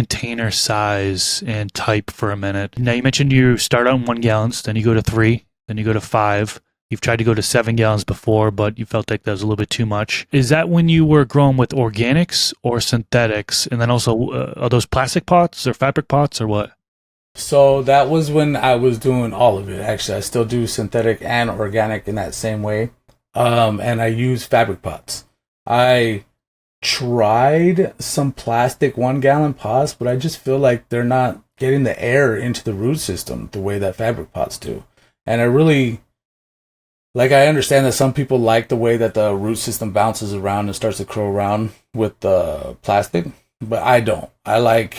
container size and type for a minute. Now, you mentioned you start out in 1 gallons, then you go to 3, then you go to 5. You've tried to go to 7 gallons before, but you felt like that was a little bit too much. Is that when you were growing with organics or synthetics? And then also, are those plastic pots or fabric pots or what? So that was when I was doing all of it. Actually, I still do synthetic and organic in that same way. And I use fabric pots. I tried some plastic 1 gallon pots, but I just feel like they're not getting the air into the root system the way that fabric pots do. And I really, like, I understand that some people like the way that the root system bounces around and starts to curl around with the plastic, but I don't. I like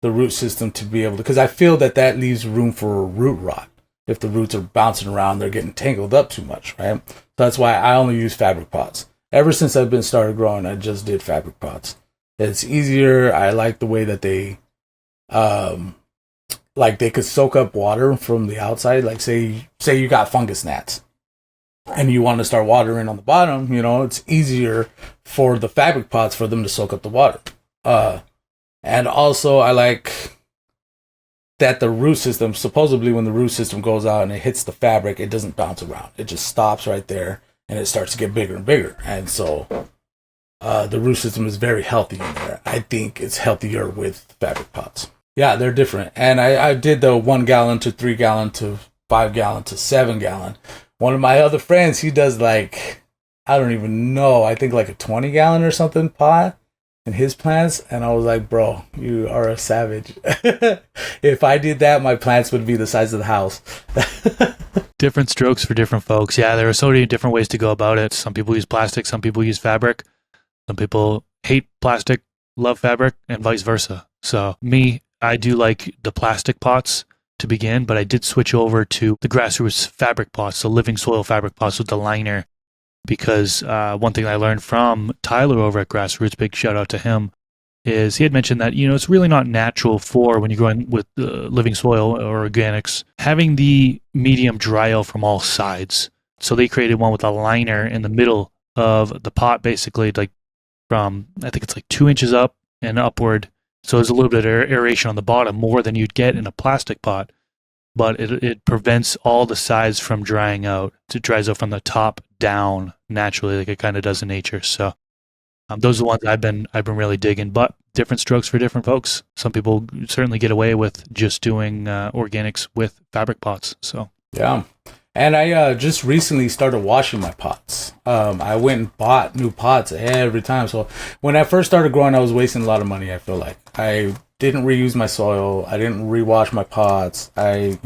the root system to be able to, because I feel that that leaves room for root rot. If the roots are bouncing around, they're getting tangled up too much, right? So that's why I only use fabric pots. Ever since I've been started growing, I just did fabric pots. It's easier. I like the way that they, like they could soak up water from the outside. Like say you got fungus gnats and you want to start watering on the bottom, it's easier for the fabric pots for them to soak up the water. And also I like that the root system, supposedly when the root system goes out and it hits the fabric, it doesn't bounce around. It just stops right there and it starts to get bigger and bigger. And so the root system is very healthy in there. I think it's healthier with fabric pots. Yeah, they're different. And I did the 1 gallon to 3 gallon to 5 gallon to 7 gallon. One of my other friends, he does like, I don't even know, I think like a 20 gallon or something pot in his plants. And I was like, bro, you are a savage. If I did that, my plants would be the size of the house. Different strokes for different folks. Yeah, there are so many different ways to go about it. Some people use plastic, some people use fabric. Some people hate plastic, love fabric, and vice versa. So me, I do like the plastic pots to begin, but I did switch over to the grassroots fabric pots, the living soil fabric pots with the liner, because one thing I learned from Tyler over at Grassroots, big shout out to him, is he had mentioned that, it's really not natural for when you're growing with living soil or organics, having the medium dry out from all sides. So they created one with a liner in the middle of the pot, basically, like from, I think it's like 2 inches up and upward. So there's a little bit of aeration on the bottom, more than you'd get in a plastic pot. But it prevents all the sides from drying out. It dries out from the top down naturally, like it kind of does in nature. So those are the ones I've been really digging. But different strokes for different folks. Some people certainly get away with just doing organics with fabric pots. So yeah. And I just recently started washing my pots. I went and bought new pots every time. So when I first started growing, I was wasting a lot of money, I feel like. I didn't reuse my soil. I didn't rewash my pots. I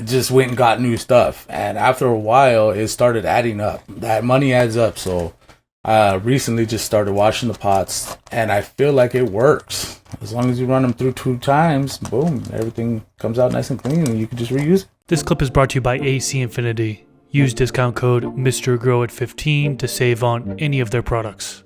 just went and got new stuff. And after a while, it started adding up. That money adds up. So I recently just started washing the pots. And I feel like it works. As long as you run them through 2 times, boom, everything comes out nice and clean. And you can just reuse it. This clip is brought to you by AC Infinity. Use discount code MrGrow at 15 to save on any of their products.